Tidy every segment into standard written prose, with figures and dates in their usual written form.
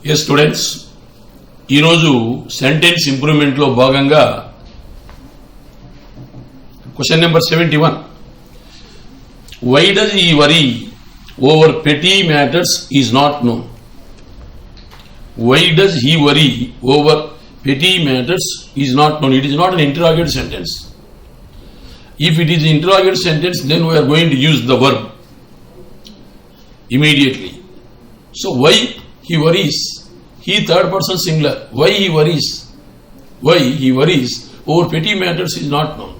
Yes, students. ఈరోజు sentence improvement లో భాగంగా question number 71. Why does he worry over petty matters is not known? Why does he worry over petty matters is not known? It is not an interrogative sentence. If it is an interrogative sentence, then we are going to use the verb immediately. So why he worries? He third person singular. Why he worries? Why he worries over petty matters is not known.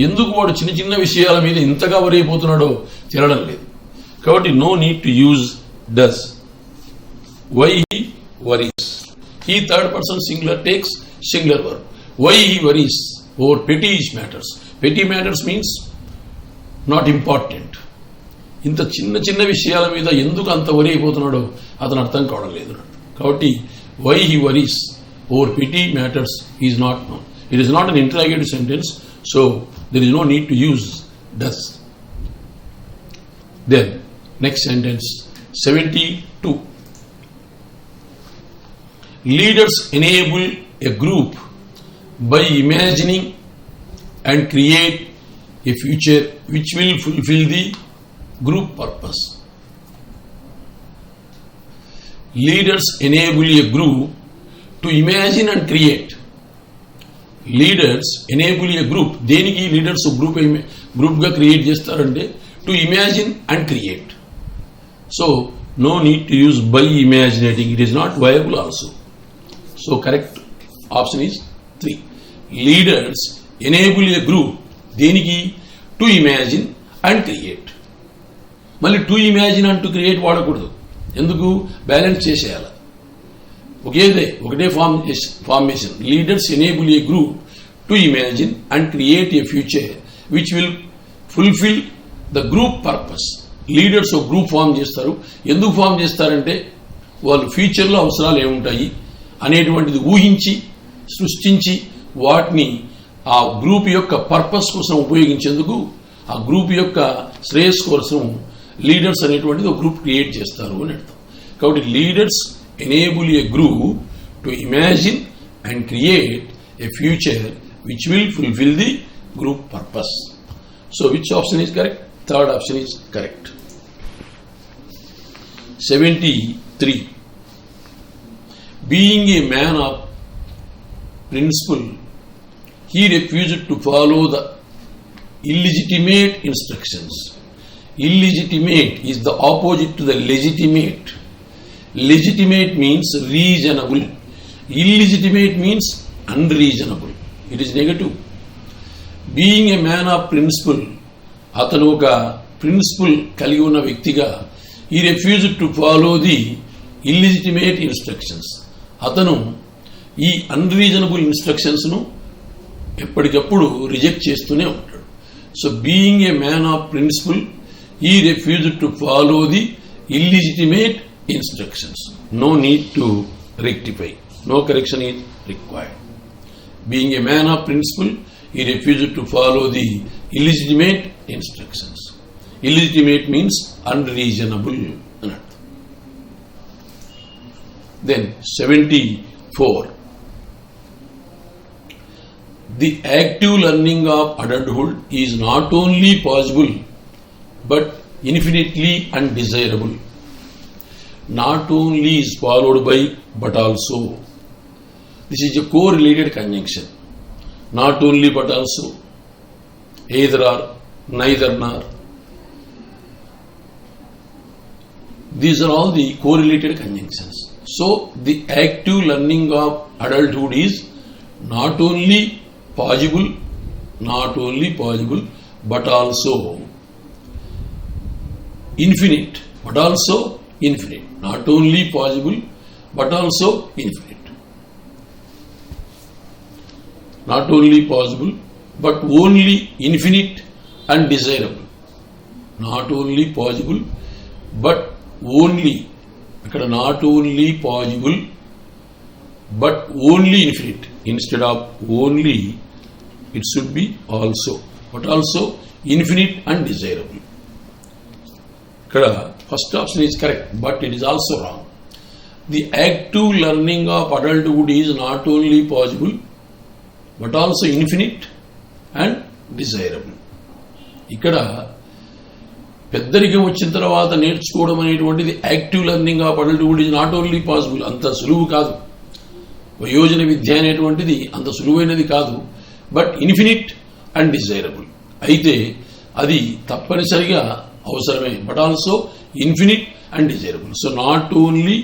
ఎందుకు వాడు చిన్న చిన్న విషయాల మీద ఇంతగా వరి అయిపోతున్నాడో తెలియడం లేదు. కాబట్టి no need to use does. Why he worries. He third person singular takes singular verb. Why he worries over petty matters. Petty matters means not important. ఇంత చిన్న చిన్న విషయాల మీద ఎందుకు అంత వరి అయిపోతున్నాడో అతను అర్థం కావడం లేదు. కాబట్టి why he worries over petty matters is not known. It is not an interrogative sentence. So there is no need to use does. Then next sentence 72. Leaders enable a group by imagining and create a future which will fulfill the group purpose. Leaders enable a group to imagine and create. Leaders enable a group. దేనికి leaders group గా create చేస్తారంటే to imagine and create. So no need to use by imaginating. It is not viable also. So correct option is 3. Leaders enable a group. దేనికి? To imagine and create. మళ్ళీ to imagine and to create వాడకూడదు. ఎందుకు? Balance చేసేయాలి. ఒకటే formation. Leaders enable a group to imagine and create a future which will fulfil the group purpose. Leaders ఒక group form చేస్తారు. ఎందుకు form చేస్తారంటే వాళ్ళు ఫ్యూచర్లో అవసరాలు ఏముంటాయి అనేటువంటిది ఊహించి సృష్టించి వాటిని ఆ గ్రూప్ యొక్క పర్పస్ కోసం ఉపయోగించేందుకు, ఆ గ్రూప్ యొక్క శ్రేయస్ కోసం లీడర్స్ అనేటువంటిది ఒక గ్రూప్ క్రియేట్ చేస్తారు అని అర్థం. కాబట్టి leaders enable a group to imagine and create a future which will fulfill the group purpose. So which option is correct? Third option is correct. 73. Being a man of principle, he refused to follow the illegitimate instructions. Illegitimate is the opposite to the legitimate. Legitimate means reasonable. Illegitimate means unreasonable. It is negative. Being a man of principle, అతను ఒక principal కలిగి ఉన్న వ్యక్తిగా he refused to follow the illegitimate instructions. అతను ఈ unreasonable instructions ను ఎప్పటికప్పుడు reject చేస్తూనే ఉంటాడు. So being a man of principle he refused to follow the illegitimate instructions. No need to rectify. No correction is required. Being a man of principle, he refused to follow the illegitimate instructions. Illegitimate means unreasonable. Then 74. The active learning of adulthood is not only possible but infinitely undesirable. Not only is followed by but also. This is a correlated conjunction. Not only but also, either or, neither nor. These are all the correlated conjunctions. So the active learning of adulthood is not only possible but also infinite. But also infinite. Not only possible but also infinite. Not only possible but only infinite and desirable. Not only possible but only. ఇక్కడ not only possible but only infinite. Instead of only it should be also. But also infinite and desirable. ఇక్కడ first option is correct, but it is also wrong. the active learning of adulthood is not only possible but also infinite and desirable. ఇక్కడ పెద్దరికం వచ్చిన తర్వాత నేర్చుకోవడం అనేటువంటిది active learning of adulthood is not only possible, అంత సులువు కాదు. వయోజన విద్య అనేటువంటిది అంత సులువైనది కాదు, బట్ ఇన్ఫినిట్ అండ్ డిజైరబుల్. అయితే అది తప్పనిసరిగా అవసరమే, but also infinite and desirable. So not only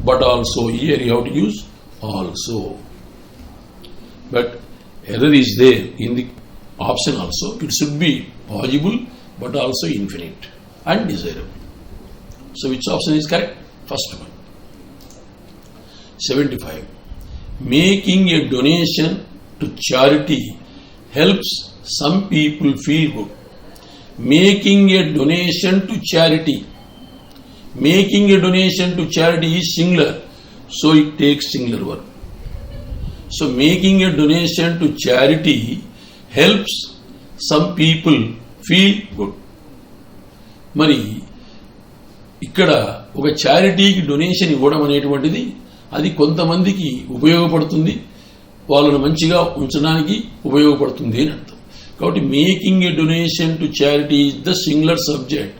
but also, here you have to use also. But error is there in the option also. It should be possible but also infinite and desirable. So which option is correct? First one. 75. Making a donation to charity helps some people feel good. Making a donation to charity. Making a donation to charity is singular, so it takes singular verb. So making a donation to charity helps some people feel good. మరి ఇక్కడ ఒక చారిటీకి donation ఇవ్వడం అనేటువంటిది అది కొంతమందికి ఉపయోగపడుతుంది, వాళ్ళను మంచిగా ఉంచడానికి ఉపయోగపడుతుంది అని అర్థం. కాబట్టి making a donation to charity is the singular subject,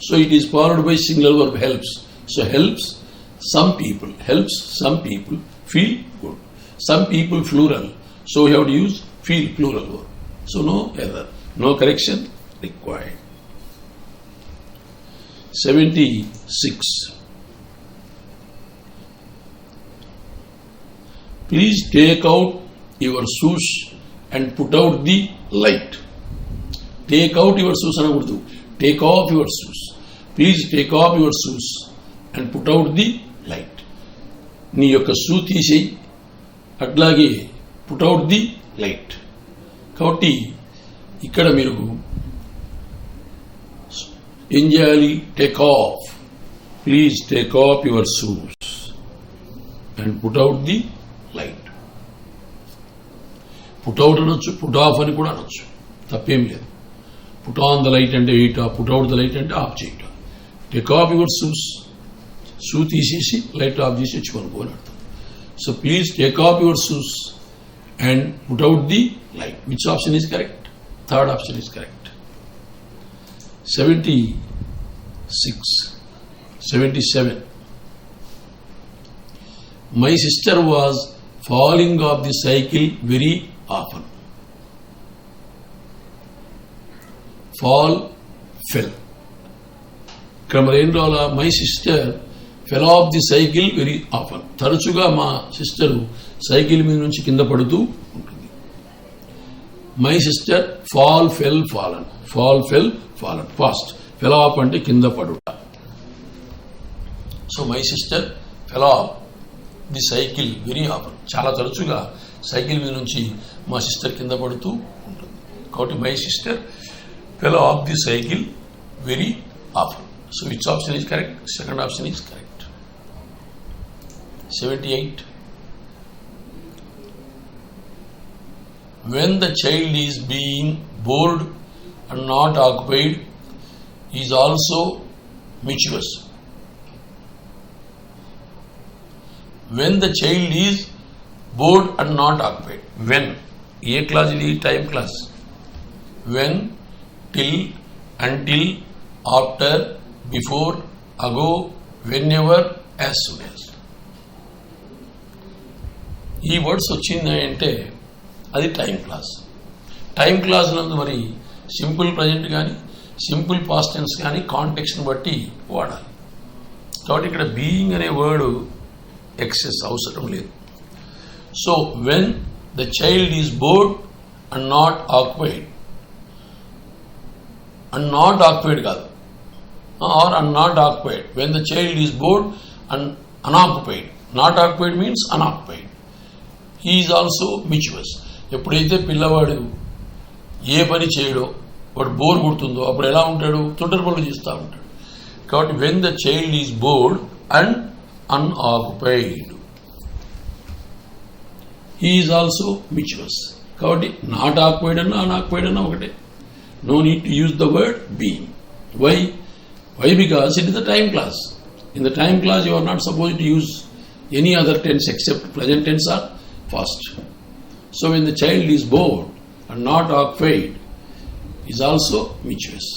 so it is followed by singular verb helps. So helps some people feel good. Some people plural, so we have to use feel plural verb. So no error, no correction required. 76. Please take out your shoes and put out the light. Take out your shoes అనకూడదు, take off your shoes. Please take off your shoes and put out the light. నీ యొక్క shoe తీసేయి, అట్లాగే put out the light. కాబట్టి ఇక్కడ మీరు ఏం చేయాలి? Take off, please take off your shoes and put out the light. Put out అనొచ్చు, పుట్ ఆఫ్ అని కూడా అనొచ్చు, తప్పేం లేదు. పుట్ ఆన్ ద లైట్ అంటే eight of, put out the light అంటే ఆఫ్ చేయటం. Take off your shoes, shoe తీసేసి లైట్ ఆఫ్ చేసి వచ్చుకోనుకోని అర్థం. So please take off your shoes and put out the light. Which option is correct? Third option is correct. 76. 77. My sister was falling off the cycle very often. Fall, fell. Kramarendrala, my sister fell off the cycle very often. తరచుగా మా sister cycle మీద నుంచి కింద పడుతూ ఉంటుంది. My sister fall fell fallen, fall fell fallen fast, fell off అంటే కింద పడుట. So my sister fell off the cycle very often, చాలా తరచుగా సైకిల్ మీద నుంచి మా సిస్టర్ కింద పడుతూ ఉంటుంది. కాబట్టి my sister fell off the cycle very often. So which option is correct? Second option is correct. 78. When the child is being bored and not occupied is also mischievous. When the child is bored and not occupied. When, ఏ class ఇది? Time class. When, till, until, after, before, ago, whenever, as soon as. ఈ words వచ్చిందంటే అది time class. Time class నందు మరి simple present కానీ simple past tense కానీ కాంటెక్స్ట్ని బట్టి వాడాలి. కాబట్టి ఇక్కడ బీయింగ్ అనే వర్డ్ ఎక్సెస్ అవసరం లేదు. So when the child is bored and not occupied, and not occupied కాదు, or and not occupied. When the child is bored and unoccupied, not occupied means unoccupied. He is also mischievous. ఎప్పుడైతే పిల్లవాడు ఏ పని చేయడో, వాడు bore కొడుతుందో అప్పుడు ఎలా ఉంటాడు? తొందర పనులు చేస్తూ ఉంటాడు. కాబట్టి when the child is bored and unoccupied, he is also mischievous. కాబట్టి నాట్ ఆక్యుపైడ్ అన్నా అన్ఆక్యుపైడ్ అన్నా ఒకటే. No need to use the word being. Why? Because it is the time class. In the time class you are not supposed to use Any other tense except present tense are past. So when the child is bored and not occupied, is also mischievous.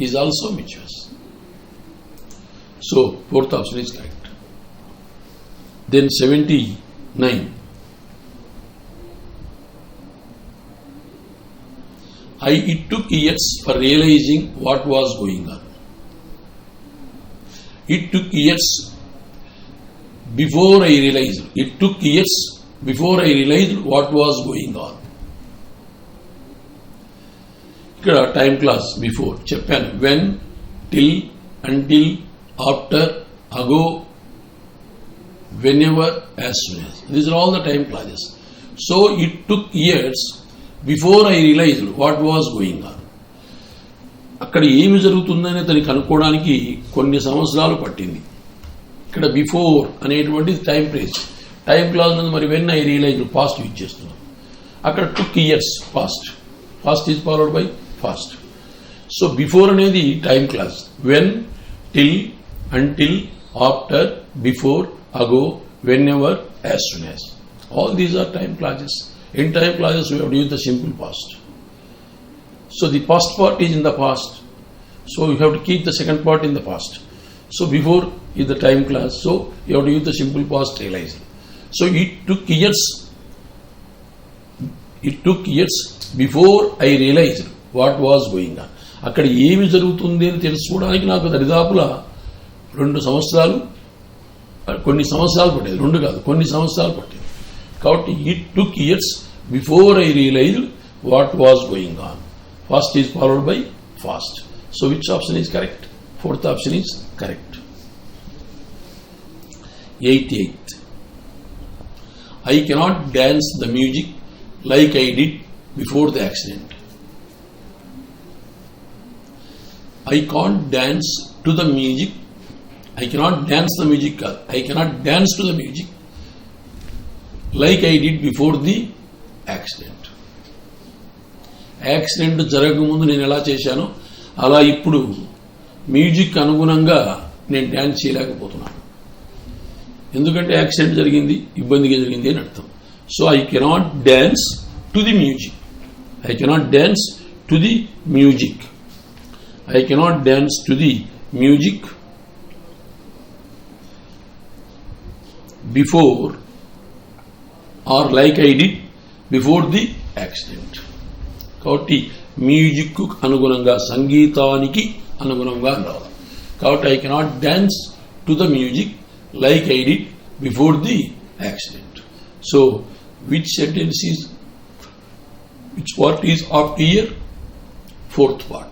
Is also mischievous. So fourth option is correct. Then 79. It took years for realizing what was going on. It took years before I realized. It took years before I realized what was going on. ఇక్కడ time class before చెప్పాను. When, till, until, after, అగో, whenever, as soon as. These are all the time clauses. So it took years before I realized what was going on. అక్కడ ఏమి జరుగుతుందని తనకి అనుకోవడానికి కొన్ని సంవత్సరాలు పట్టింది. ఇక్కడ బిఫోర్ అనేటువంటిది టైం ఫ్రేజ్. టైం క్లాజ్ ఉంది. మరి when I realise past use చేస్తున్నాం. అక్కడ took years past. Past is followed by fast. So before అనేది time clause. When, till, until, after, before, ago, whenever, as soon as. All these are time clauses. In time clauses we have to use the simple past. So the past part is in the past. So you have to keep the second part in the past. So before is the time clause. So you have to use the simple past realizing. So it took years. It took years before I realized what was going on. అక్కడ ఏమి జరుగుతుంది అని తెలుసుకోవడానికి నాకు దరిదాపులా 2 సంవత్సరాలు, కొన్ని సంవత్సరాలు పట్టేది. 2 కాదు, కొన్ని సంవత్సరాలు పట్టేది. కాబట్టి it took years before I realised what was going on. Fast is followed by fast. So which option is correct? Fourth option is correct. 88. I cannot dance the music like I did before the accident. I can't dance to the music. I cannot dance the music. I cannot dance to the music like I did before the accident. Accident జరగకముందు నేను ఎలా చేశానో అలా ఇప్పుడు music అనుగుణంగా నేను dance చేయలేకపోతున్నాను. ఎందుకంటే యాక్సిడెంట్ జరిగింది, ఇబ్బందిగా జరిగింది అని అర్థం. So I cannot dance to the music. I cannot dance to the music. I cannot dance to the music before or like I did before the accident. కాబట్టి మ్యూజిక్ అనుగుణంగా, సంగీతానికి అనుగుణంగా రావాలి. కాబట్టి I cannot dance to the music like I did before the accident. So which sentence is, which part is apt here? Fourth part.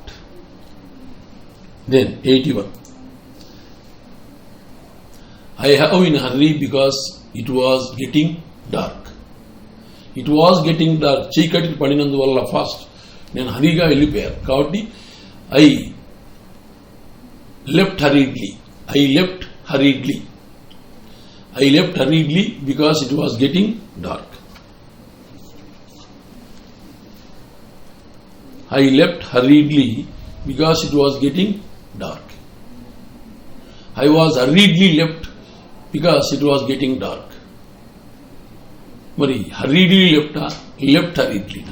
Then 81. I have in a hurry because it was getting dark. It was getting dark. చీకటి పడినందువల్ల fast నేను హరీగా వెళ్ళిపోయాను. కాబట్టి I left hurriedly. I left hurriedly. I left hurriedly because it was getting dark. I left hurriedly because it was getting dark. I was hurriedly left because it was getting dark. మరి hurriedly left hurriedly.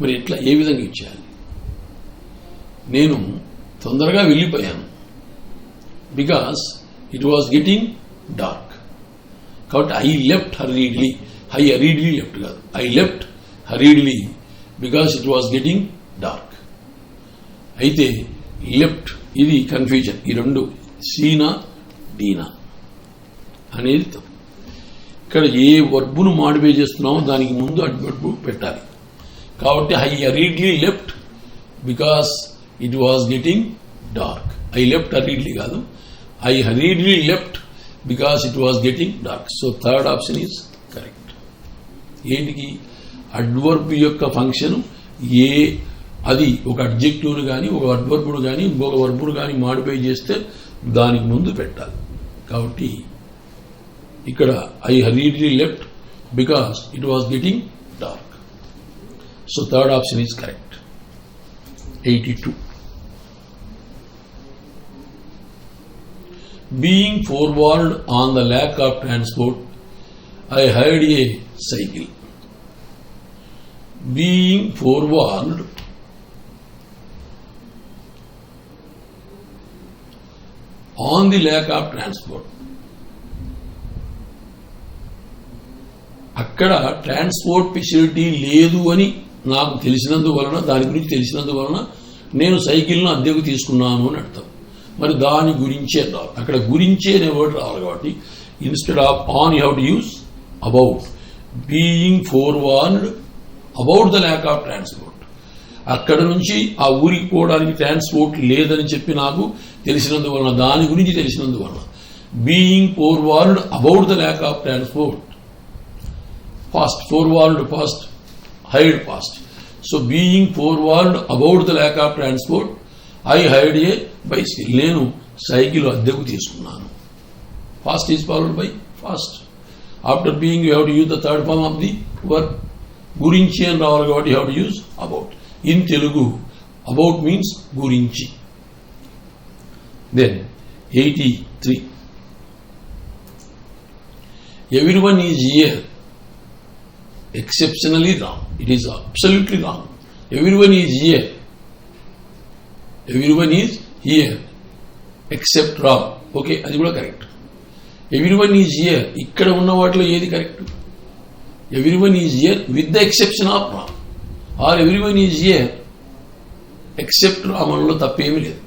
మరి ఎట్లా, ఏ విధంగా ఇచ్చేయాలి? నేను తొందరగా వెళ్ళిపోయాను because it was getting dark. కాబట్టి I left hurriedly. I hurriedly left కాదు, I left hurriedly because it was getting dark. అయితే లెఫ్ట్ ఇది కన్ఫ్యూజన్. ఈ రెండు సీనా డీనా అనేది తప్పు. ఇక్కడ ఏ వర్బును మాడిఫై చేస్తున్నామో దానికి ముందు అడ్వర్బ్ పెట్టాలి. కాబట్టి I hurriedly left because it was getting dark. I left hurriedly కాదు, I hurriedly left because it was getting dark. So third option is correct. ఏంటికి? అడ్వర్బ్ యొక్క ఫంక్షన్ ఏ, అది ఒక అడ్జెక్టివ్ను కానీ ఒక అడ్వర్బును కానీ ఇంకొక వర్బును కానీ మాడిఫై చేస్తే దానికి ముందు పెట్టాలి. కాబట్టి ఇక్కడ I hurriedly left because it was getting dark. So third option is correct. 82. Being forewarned on the lack of transport, I hired a cycle. Being forewarned on the lack of transport. అక్కడ transport facility లేదు అని నాకు తెలిసినందువలన, దాని గురించి తెలిసినందువలన నేను సైకిల్ను అద్దెకు తీసుకున్నాను అని అర్థం. మరి దాని గురించే రావాలి, అక్కడ గురించే అనే వర్డ్ రావాలి. కాబట్టి instead of on you have to use about. Being forewarned about the lack of transport. అక్కడ నుంచి ఆ ఊరికి పోవడానికి ట్రాన్స్పోర్ట్ లేదని చెప్పి నాకు తెలిసినందువలన, దాని గురించి తెలిసినందువలన. Being forewarned about the lack of transport. Past, forewarned past, hired past. So being forewarned about the lack of transport, I hired a bicycle. నేను సైకిల్ అద్దెకు తీసుకున్నాను. Past is followed by past. After being, you have to use the third form of the verb. గురించి అని రావాలి కాబట్టి you have to use about. In Telugu, about means గురించి. Then 83. Everyone is here. Exceptionally wrong. It is absolutely wrong. Everyone is here. Everyone is here. Except wrong. Okay, అది కూడా correct. Everyone is here. ఇక్కడ ఉన్న వాటిలో ఏది correct? Everyone is here with the exception of wrong. Or everyone is here except రామంలో తప్పేమీ లేదు.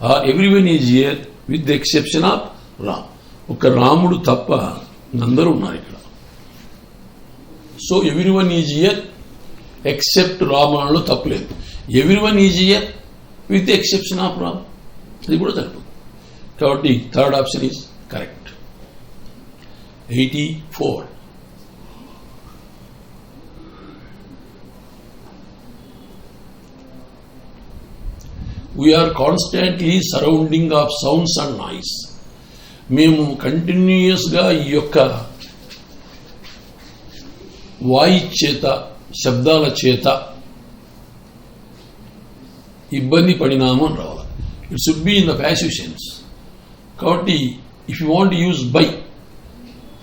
Or everyone is here with the exception of wrong. ఒక రాముడు తప్ప అందరూ ఉన్నారు ఇక్కడ. So everyone is here except రామలో తప్పలేదు. Everyone is here with the exception of Ram, అది కూడా సరిపోతుంది. కాబట్టి third option is correct. 84. We are constantly surrounding of sounds and noise. మేము కంటిన్యూయస్గా ఈ యొక్క వాయిస్ చేత, శబ్దాల చేత ఇబ్బంది పడినాము అని రావాలి. It should be in the passive sense. కాబట్టి if you want use by,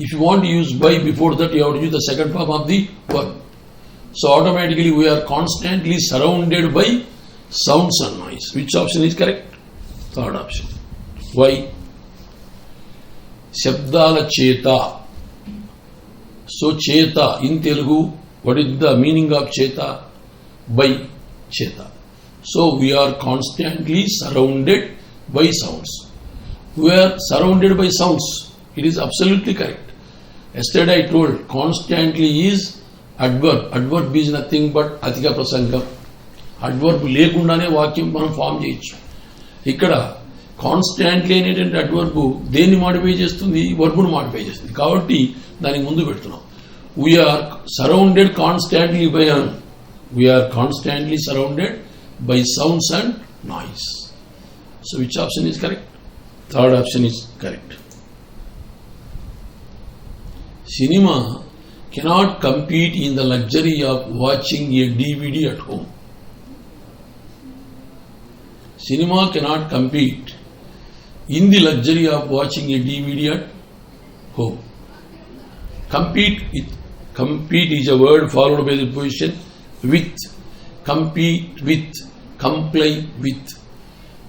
if you want to use by before that, you have to use the second form of the verb. So automatically we are constantly surrounded by sounds and noise. Which option is correct? Third option. Why? Shabdala cheta. So cheta in Telugu, what is the meaning of cheta? By cheta. So we are constantly surrounded by sounds. We are surrounded by sounds. It is absolutely correct. Yesterday I told constantly is adverb. Adverb is nothing but atika prasangam. Adverb lekundane వాక్యం మనం form చేయొచ్చు. ఇక్కడ constantly అనేటువంటి adverb దేన్ని modify చేస్తుంది? వర్బ్ను modify చేస్తుంది. కాబట్టి దానికి ముందు పెడుతున్నాం. We are surrounded constantly by an. We are constantly surrounded by sounds and noise. So which option is correct? Third option is correct. Cinema cannot compete in the luxury of watching a DVD at home. Cinema cannot compete in the luxury of watching a DVD at home. Compete is a word followed by the position with. Compete with, comply with.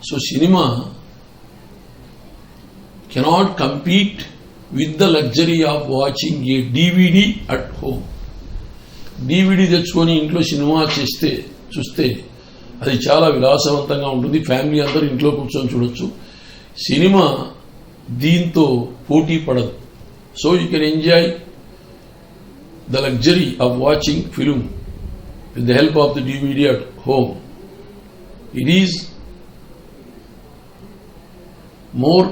So cinema cannot compete with the luxury of watching a DVD at home. DVD తెచ్చుకొని ఇంట్లో cinema చూస్తే అది చాలా విలాసవంతంగా ఉంటుంది. Family అందరూ ఇంట్లో కూర్చొని చూడొచ్చు. సినిమా దీంతో పోటీ పడదు. So you can enjoy the luxury of watching film with the help of the DVD at home. It is more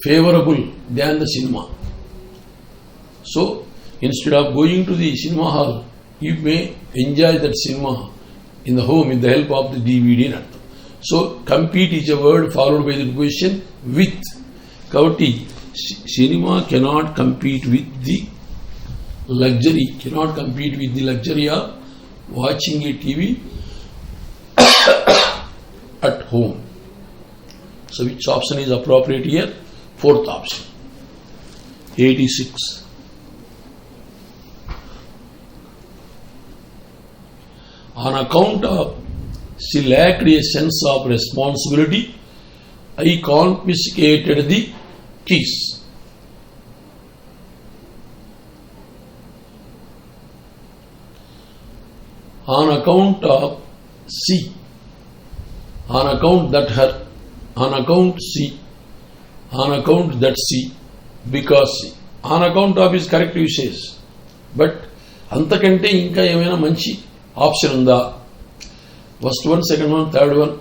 favorable than the cinema. So instead of going to the cinema hall, you may enjoy that cinema in the home with the help of the DVD. So compete is a word followed by the preposition with. Kabatti cinema cannot compete with the luxury, cannot compete with the luxury of watching a TV at home. So which option is appropriate here? Fourth option. 86. On account of she lacked a sense of responsibility, I confiscated the keys. On account of she, on account that her, on account she, on account that she, because she. On account of is correct usage, but అంతకంటే ఇంకా ఏమైనా మంచి option ఉందా? First one, second one, third one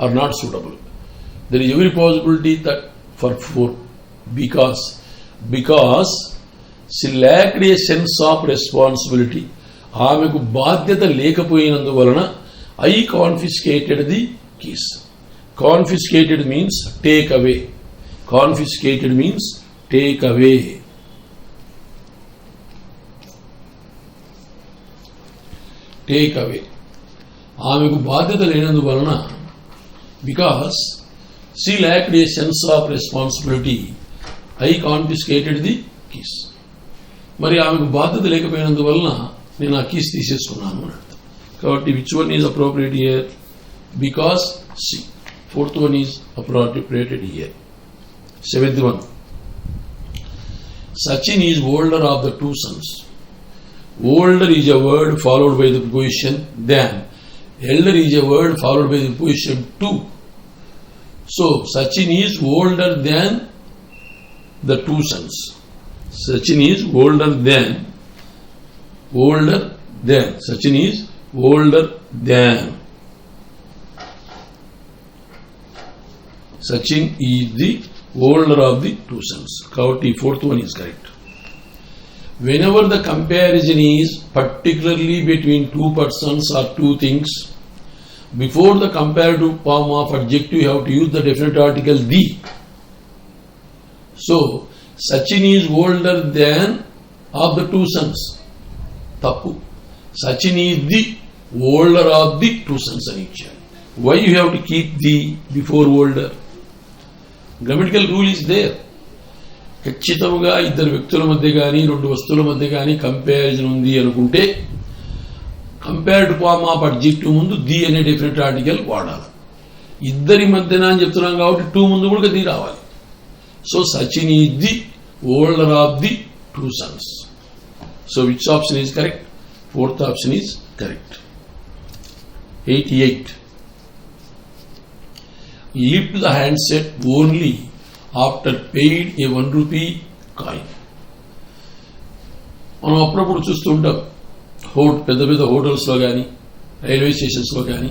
are not suitable. There is every possibility that for 4, because she lacked a sense of responsibility. ఆమెకు బాధ్యత లేకపోయినందువలన I confiscated the keys. Confiscated means take away. Confiscated means take away. Take away. ఆమెకు బాధ్యత లేనందువలన because she lacked a sense of responsibility, I confiscated the keys. మరి ఆమెకు బాధ్యత లేకపోయినందువలన నేను ఆ keys తీసేసుకున్నాను అని అర్థం. కాబట్టి which one is appropriate here? Because she. Fourth one is appropriated here. Seventh one. Sachin is older of the two sons. Older is a word followed by the preposition than. Elder is a word followed by the preposition to. So Sachin is older than the two sons. Sachin is older than. Sachin is older than. Sachin is the older of the two sons. Kabatti fourth one is correct. Whenever the comparison is particularly between two persons or two things, before the comparative form of adjective you have to use the definite article the. So Sachin is older than of the two sons. Tappu. Sachin is the older of the two sons అని ఇచ్చారు. Why you have to keep the before older? Grammatical rule is there. ఖచ్చితంగా ఇద్దరు వ్యక్తుల మధ్య కానీ రెండు వస్తువుల మధ్య కానీ కంపారిజన్ ఉంది అనుకుంటే కంపేర్డ్ ఫార్మ్ ఆఫ్ అడ్జెక్టివ్ ముందు ది అనే డెఫినెట్ ఆర్టికల్ వాడాలి. ఇద్దరి మధ్యన అని చెప్తున్నాం కాబట్టి టూ ముందు కూడా ది రావాలి. So Sachin is the older of the two Sons. So which option is correct? Fourth option is correct. 88. Lift the handset only after paid a 1 rupee coin. మనం అప్పుడప్పుడు చూస్తూ ఉంటాం పెద్ద పెద్ద హోటల్స్లో కానీ రైల్వే స్టేషన్స్లో కానీ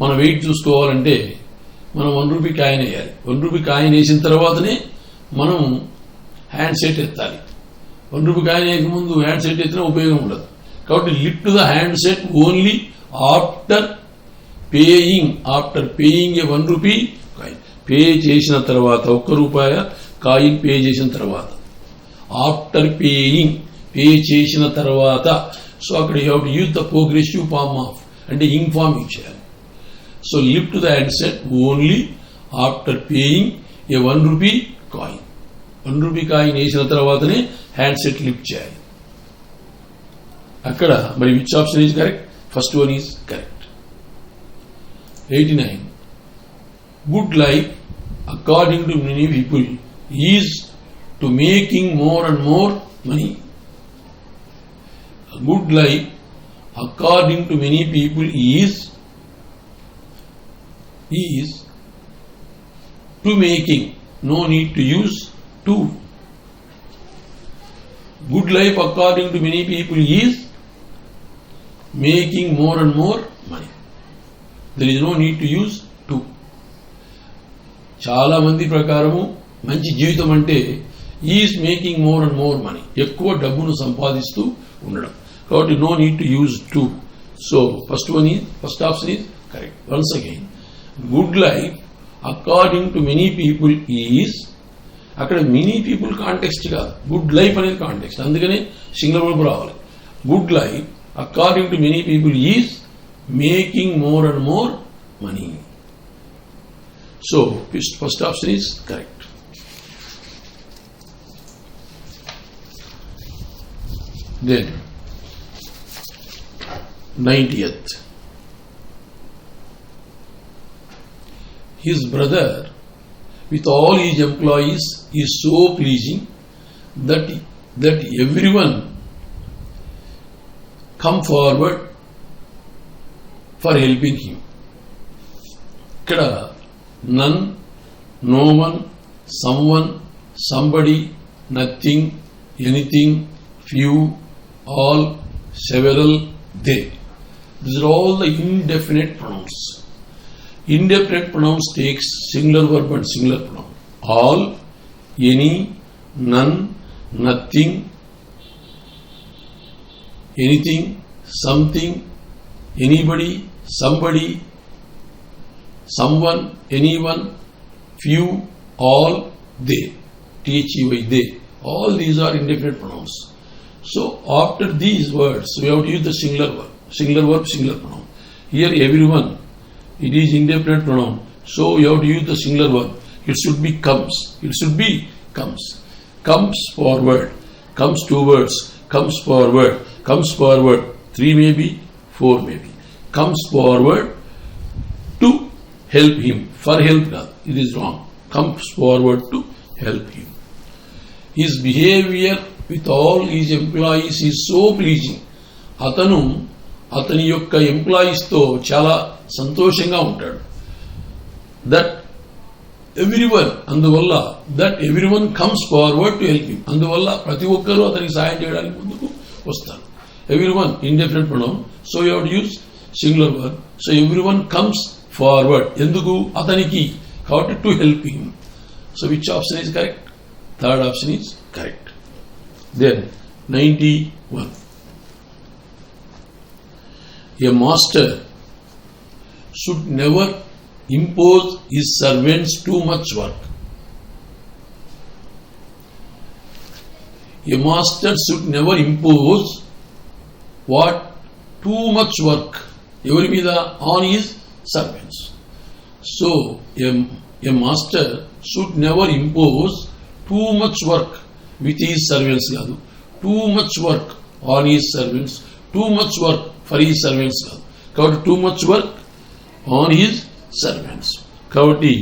మనం వెయిట్ చూసుకోవాలంటే మనం 1 రూపీ కాయిన్ వేయాలి. 1 రూపీ కాయిన్ వేసిన తర్వాతనే మనం హ్యాండ్ సెట్ ఎత్తాలి. 1 రూపీ కాయిన్ వేయక ముందు హ్యాండ్ సెట్ ఎత్తినా ఉపయోగం ఉండదు. కాబట్టి lift the hand set only after paying a 1 rupee coin. Pay చేసిన తర్వాత 1 రూపాయ కాయిన్ పే చేసిన తర్వాత ఆఫ్టర్ పేయింగ్ పే చేసిన తర్వాత. సో అక్కడ you have to use the progressive form of అంటే ఇంగ్ ఫార్మ్ యూజ్ చేయాలి. So lift the hand set only after paying a 1 rupee coin. 1 rupee coin వేసిన తర్వాతనే హ్యాండ్ సెట్ లిఫ్ట్ చేయాలి. అక్కడ మరి which option is correct? First one is correct. 89. Good life, according to many people, is to making more and more money. A good life, according to many people, is to making. No need to use to. Good life, according to many people, is making more and more money. There is no need to use to. చాలా మంది ప్రకారము మంచి జీవితం అంటే is making more and more money, ఎక్కువ డబ్బును సంపాదిస్తూ ఉండడం. కాబట్టి no need to use to. So first option is correct. Once again, good life according to many people is, అక్కడ మెనీ పీపుల్ కాంటెక్స్ట్ కాదు, గుడ్ లైఫ్ అనేది కాంటెక్స్ట్. అందుకనే singular verb రావాలి. Good life according to many people is making more and more money. So first option is correct. Then 90th. His brother with all his employees is so pleasing that everyone come forward for helping him. ఇక్కడ none, no one, someone, somebody, nothing, anything, few, all, several, they. These are all the indefinite pronouns. Indefinite pronouns takes singular verb and singular pronoun. All, any, none, nothing, anything, something, anybody, somebody, someone, anyone, few, all, they. T-H-E-Y, they. All these are indefinite pronouns. So after these words, we have to use the singular verb. Singular verb, singular pronoun. Here everyone, it is indefinite pronoun. So you have to use the singular verb. It should be comes. It should be comes. Comes forward. Comes towards. Comes forward. Comes forward. 3 maybe, 4 maybe. Comes forward to help him. For help, it is wrong. Comes forward to help him. His behavior with all his employees is so pleasing. అతని యొక్క employees తో చాలా సంతోషంగా ఉంటాడు. That everyone comes forward to help him. అందువల్ల ప్రతి ఒక్కరూ అతనికి సహాయం చేయడానికి ముందుకు వస్తారు. Everyone indefinite pronoun. So you have to use singular verb. So everyone comes forward. ఎందుకు? అతనికి. కాబట్టి టు హెల్ప్ హిమ్. సో which option is correct? Third option is correct. Then 91. A master should never impose his servants too much work. A master should never impose what? Too much work. Every mida on his servants. So a master should never impose too much work with his servants. Too much work on his servants. Too much work for his servants. కాబట్టి too much work on his servants. కాబట్టి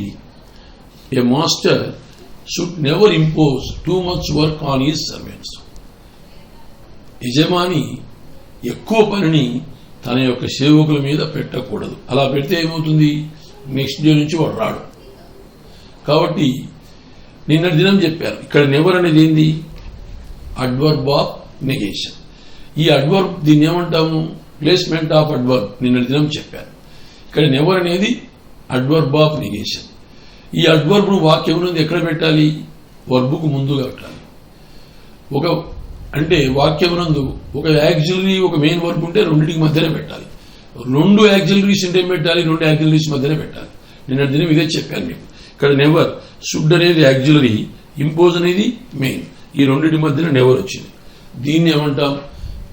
a master should never impose too much work on his servants. యజమాని ఎక్కువ పనిని తన యొక్క సేవకుల మీద పెట్టకూడదు. అలా పెడితే ఏమవుతుంది? నెక్స్ట్ డే నుంచి వాడు రాడు. కాబట్టి నిన్నటి దినం చెప్పారు, ఇక్కడ నెవర్ అనేది ఏంది? Adverb of negation. ఈ అడ్వర్బ్ దీన్ని ఏమంటాము? Placement of adverb. నిన్నటి దినం చెప్పారు. ఇక్కడ నెవర్ అనేది అడ్వర్బ్ ఆఫ్ నెగేషన్. ఈ అడ్వర్బ్ వాక్యం నుండి ఎక్కడ పెట్టాలి? వర్బుకు ముందుగా పెట్టాలి. అంటే వాక్యం నందు ఒక యాక్సిలరీ ఒక మెయిన్ వర్బ్ ఉంటే రెండింటికి మధ్యనే పెట్టాలి. 2 యాక్సిలరీస్ ఉంటే పెట్టాలి, 2 యాక్సిలరీస్ మధ్యనే పెట్టాలి. నిన్నటి దినం ఇదే చెప్పాను మీకు. ఇక్కడ నెవర్, షుడ్ అనేది యాక్సిలరీ, ఇంపోజ్ అనేది మెయిన్. ఈ రెండింటి మధ్యన నెవర్ వచ్చింది. దీన్ని ఏమంటాం?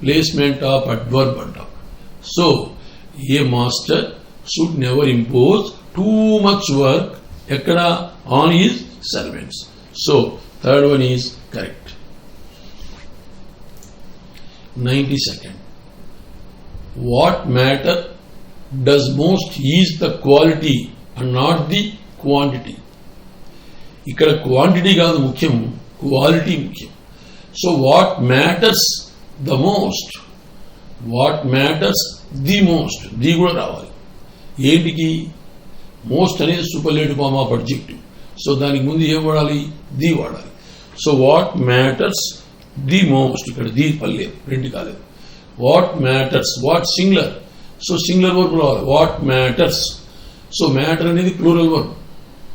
ప్లేస్మెంట్ ఆఫ్ అడ్వర్బ్ అంటాం. So a master should never impose too much work ఎక్కడ? On his servants. So third one is correct. 92nd. What matter does most is the quality and not the quantity. ఇక్కడ quantity కాదు ముఖ్యం, quality ముఖ్యం. So what matters the most, what matters the most, the కూడా రావాలి. ఏంటికి? Most అనేది superlative form of adjective. So దానికి ముందు ఏం వాడాలి? ది వాడాలి. So what matters the most, ఇక్కడ ది పర్లేదు, ప్రింట్ కాలేదు. What matters, what singular, so singular verb రావాలి. వాట్ మ్యాటర్స్, సో మ్యాటర్ అనేది plural verb.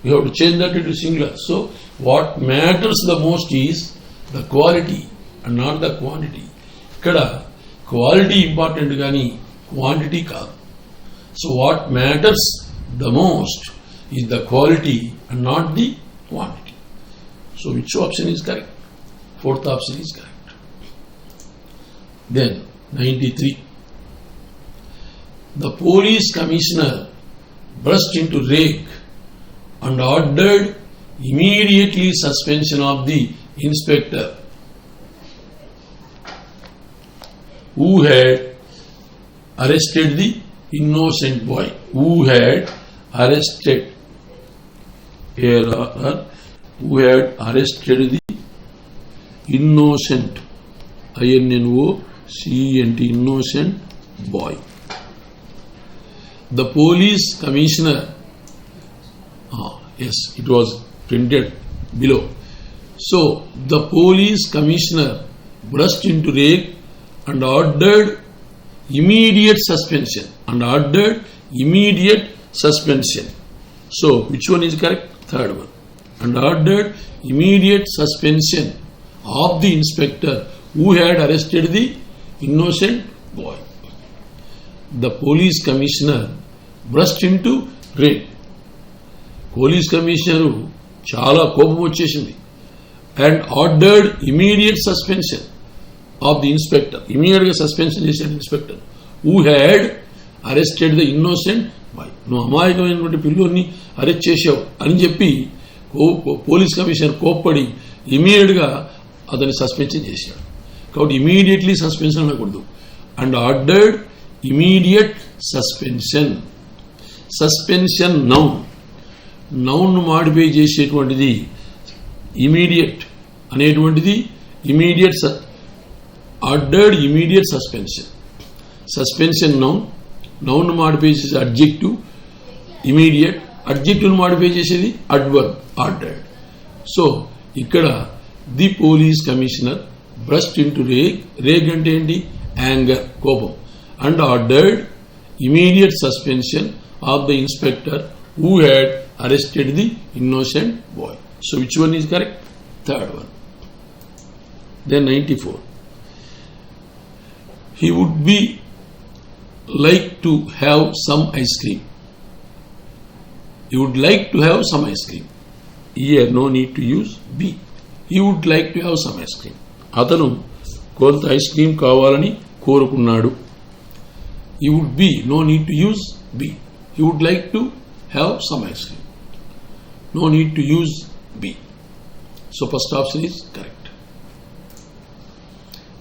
You have to change that ఇటు singular. So what matters the most is the quality and not the quantity. ఇక్కడ quality important కానీ quantity కాదు. So what matters the most is the quality and not the quantity. So which option is correct? Fourth option is correct. Then 93. The police commissioner burst into rage and ordered immediately suspension of the inspector. who had arrested the innocent boy. Who had arrested who had arrested the innocent INNOCENT innocent boy. The police commissioner, yes, it was printed below. So the police commissioner burst into rage and ordered immediate suspension. So which one is correct? Third one. And ordered immediate suspension of the inspector who had arrested the innocent boy. The police commissioner burst into rage. Police commissioner చాలా కోపం వచ్చేసింది. And ordered immediate suspension of the inspector. Immediate గా suspension చేశాడు inspector. Who had arrested the innocent boy. నువ్వు అమాయకమైనటువంటి పిల్లోని arrest చేశావు అని చెప్పి పోలీస్ కమిషనర్ కోప్పడి ఇమీడియట్ గా అతన్ని సస్పెన్షన్ చేశాడు. కాబట్టి ఇమీడియట్లీ సస్పెన్షన్ అనకూడదు. And ordered immediate suspension. Suspension noun modify చేసేటువంటిది ఇమీడియట్ అనేటువంటిది immediate. Ordered immediate suspension. Suspension noun modify చేసే అడ్జెక్టివ్ ఇమీడియట్. అడ్జెక్టివ్ మాడిఫై చేసేది అడ్వర్బ్ ఆర్డర్డ్. సో ఇక్కడ the police commissioner burst into rage అంటే ఏంటి? యాంగర్, కోపం. And ordered immediate suspension of the inspector who had arrested the innocent boy. So which one is correct? Third one. Then 94. He would be like to have some ice cream. He would like to have some ice cream. Here no need to use be. He would like to have some ice cream. అతను కొంత ice cream కావాలని కోరుకున్నాడు. He would be, no need to use be. He would like to have some ice cream. No need to use be. So first option is correct.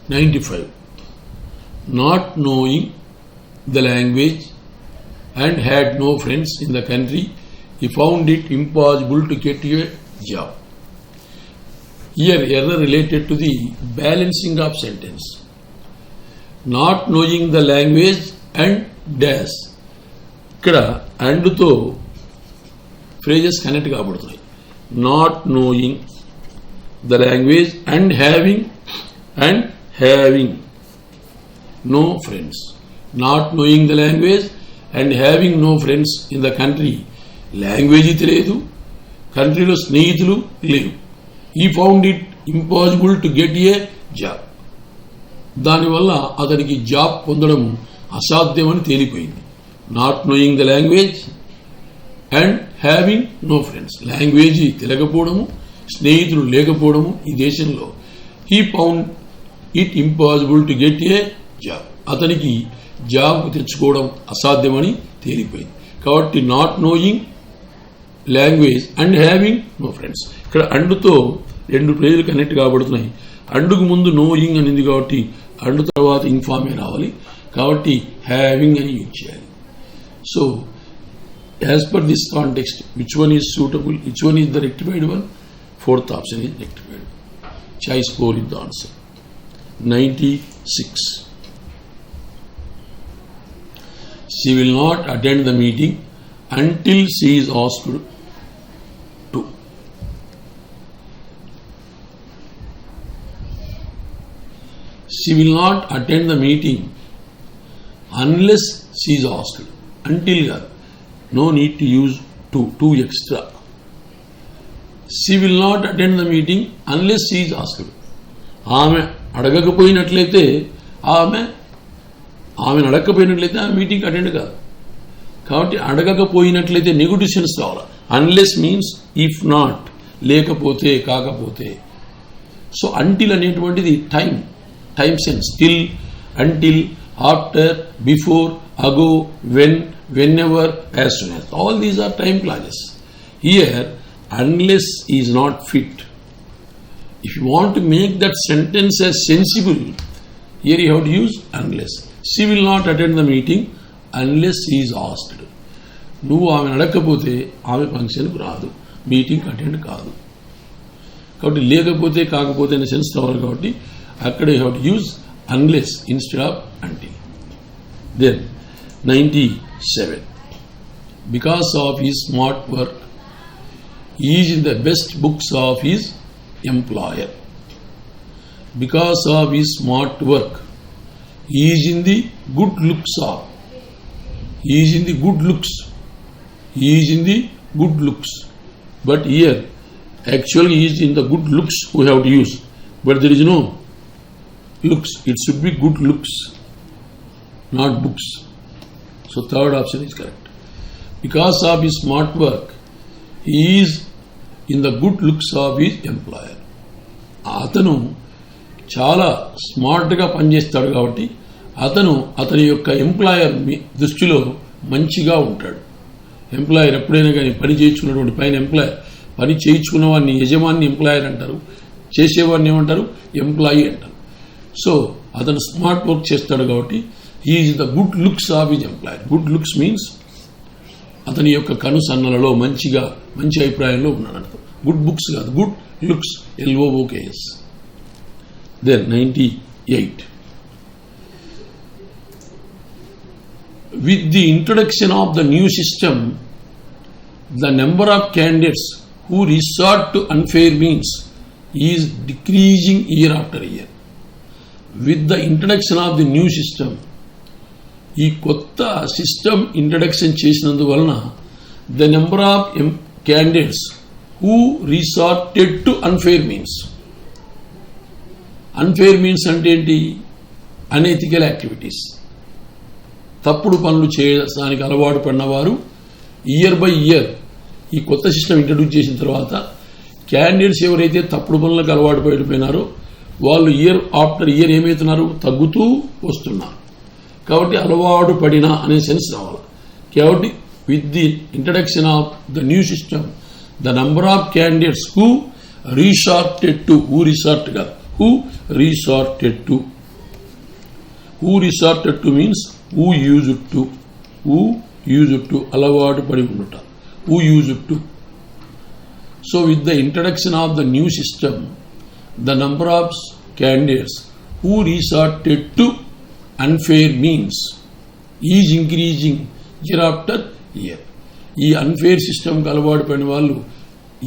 95. Not knowing the language and had no friends in the country, he found it impossible to get a job. Here error related to the balancing of sentence. Not knowing the language and dash. ఇక్కడ అండ్తో phrases connect కాబడుతున్నాయి. Not knowing the language and having no friends. Not knowing the language and having no friends in the country. Language తెలియదు, కంట్రీలో స్నేహితులు లేరు. He found it impossible to get a job. దానివల్ల అతనికి job పొందడం అసాధ్యమని తేలిపోయింది. Not knowing the language and having no friends. Language తెలియకపోవడము, స్నేహితులు లేకపోవడము ఈ దేశంలో. He found it impossible to get a job. అతనికి జాబ్ తెచ్చుకోవడం అసాధ్యమని తేలిపోయింది. కాబట్టి not knowing language and having no friends. ఇక్కడ అండుతో రెండు ఫ్రేజులు కనెక్ట్ కాబడుతున్నాయి. అండుకు ముందు నోయింగ్ అనింది కాబట్టి అండు తర్వాత ఇన్ఫార్మే రావాలి. కాబట్టి హ్యావింగ్ అని యూజ్ చేయాలి. So as per this context which one is suitable, which one is the rectified one? Fourth option is rectified. Choice 4 is the answer. 96. She will not attend the meeting until she is asked to. She will not attend the meeting unless she is asked. Until, no need to use to extra. She will not attend the meeting unless she is asked. ఆమె అడగకపోయినట్లయితే ఆమెను అడగకపోయినట్లయితే ఆమె meeting attend కాదు. కాబట్టి అడగకపోయినట్లయితే negative sense కావాలి. Unless means if not, లేకపోతే, కాకపోతే. So until అనేటువంటిది time sense. Till, until, after, before, అగో, when, whenever, as soon as. All these are time clauses. Here unless is not fit. If you want to make that sentence as sensible, Here you have to use unless. She will not attend the meeting unless she is asked. నువ్వు ఆమెను అడగకపోతే ఆమె ఫంక్షన్కు రాదు, meeting attend కాదు. కాబట్టి లేకపోతే కాకపోతే అనే సెన్స్ రావాలి. కాబట్టి అక్కడ you have to use unless instead of until. Then 97. Because of his smart work, he is in the best books of his employer. Because of his smart work, he is in the good looks of. He is in the good looks. He is in the good looks. But here, actually, he is in the good looks we have to use. But there is no looks. It should be good looks, not books. So third option is correct. Because of his smart work, he is in the good looks of his employer. అతను చాలా స్మార్ట్గా పనిచేస్తాడు కాబట్టి అతని యొక్క employer దృష్టిలో మంచిగా ఉంటాడు. ఎంప్లాయర్ ఎప్పుడైనా కానీ పని చేయించుకున్నటువంటి పైన ఎంప్లాయర్, పని చేయించుకున్న వాడిని యజమాని ఎంప్లాయర్ అంటారు, చేసేవాడిని ఏమంటారు, ఎంప్లాయీ అంటారు. సో అతను స్మార్ట్ వర్క్ చేస్తాడు కాబట్టి he is the good looks of his employer. Good looks means అతని యొక్క కనుసన్నలలో మంచి అభిప్రాయంలో ఉన్నాడు. గుడ్ బుక్స్ కాదు, good looks, LOOKS. Then 98. With the introduction of the new system, the number of candidates who resort to unfair means is decreasing year after year. With the introduction of the new system, ఈ కొత్త system introduction చేసినందువలన the number of candidates who resorted to unfair means. Unfair means అంటే ఏంటి? Unethical activities, తప్పుడు పనులు చేయడానికి అలవాటు పడినవారు year by year ఈ కొత్త సిస్టమ్ ఇంట్రడ్యూస్ చేసిన తర్వాత క్యాండిడేట్స్ ఎవరైతే తప్పుడు పనులకు అలవాటు పడిపోయినారో వాళ్ళు ఇయర్ ఆఫ్టర్ ఇయర్ ఏమవుతున్నారు? తగ్గుతూ వస్తున్నారు. కాబట్టి అలవాటు పడిన అనే సెన్స్ రావాలి. కాబట్టి with the introduction of the new system the number of candidates who resorted to, who resort కాదు, who resorted to. Who resorted to means who used to, who used to, అలవాటు పడి ఉండుట, who used to. So with the introduction of the new system the number of candidates who resorted to unfair means is increasing year after year. ఈ unfair సిస్టమ్కి అలవాటు పడిన వాళ్ళు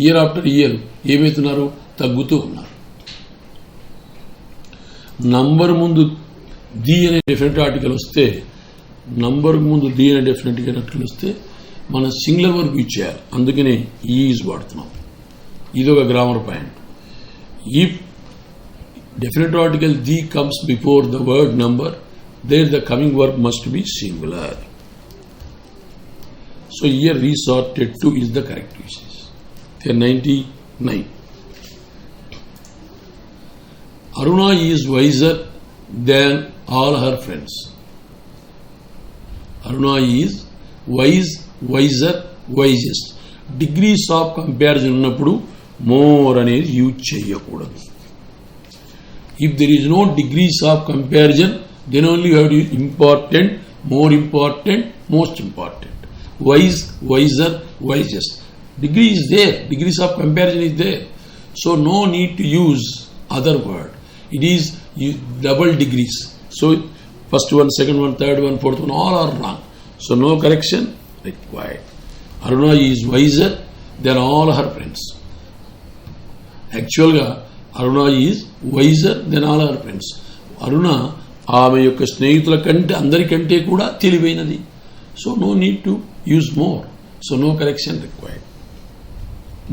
year after year ఏమవుతున్నారు? తగ్గుతూ ఉన్నారు. నంబర్ ముందు ది అనే definite article వస్తే, నంబర్ ముందు ది అనే డెఫినెట్ ఆర్టికల్ వస్తే మనం సింగులర్ వర్బ్ యూజ్ చేయాలి. అందుకనే ఈజ్ వాడుతున్నాం. ఇదొక grammar point. If definite article the comes before the word number, there the coming verb must be singular. So here resorted to is the correct usage. Then 99. Aruna is wiser than all her friends. Aruna is wise, wiser, wisest. Degrees of comparison ఉన్నప్పుడు more అనేది use చేయకూడదు. If there is no degrees of comparison, then only you have to use important, more important, most important. Wise, wiser, wisest. Degree is there. Degrees of comparison is there. So no need to use other word. It is double degrees. So first one, second one, third one, fourth one, all are wrong. So no correction required. Aruna is wiser than all her friends. Actually, Aruna is wiser than all her friends. Aruna ఆమె యొక్క స్నేహితుల కంటే అందరికంటే కూడా తెలివైనది. So no need to use more. So no correction required.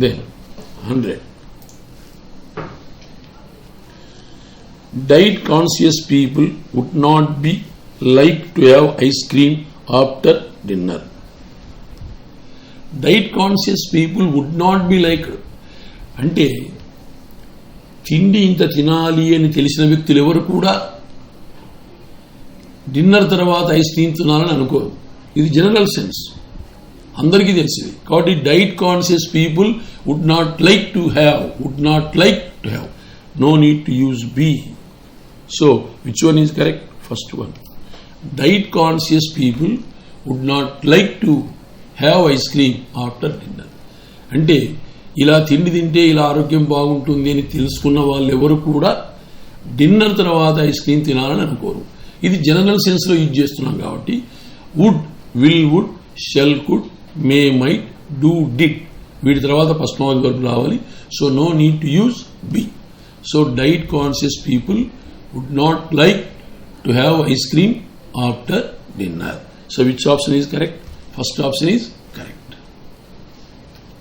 Then 100. Diet conscious people would not be like to have ice cream after dinner. Diet conscious people would not be like, అంటే తిండి ఇంత తినాలి అని తెలిసిన వ్యక్తులు ఎవరు కూడా dinner తర్వాత ఐస్ క్రీమ్ తినాలని అనుకోరు. ఇది జనరల్ సెన్స్, అందరికీ తెలిసింది. కాబట్టి diet conscious people would not like to have, no need to use be. So which one is correct? First one. Diet conscious people would not like to have ice cream after dinner. అంటే ఇలా తిండి తింటే ఇలా ఆరోగ్యం బాగుంటుంది అని తెలుసుకున్న వాళ్ళు ఎవరు కూడా డిన్నర్ తర్వాత ఐస్ క్రీమ్ తినాలని అనుకోరు. ఇది జనరల్ సెన్స్లో యూజ్ చేస్తున్నాం కాబట్టి would, will, would, shall, could, may, might, do, did వీటి తర్వాత ఫస్ట్ నామల్ వర్బ్ రావాలి. So no need to use be. So diet conscious people would not like to have ice cream after dinner. So which option is correct? First option is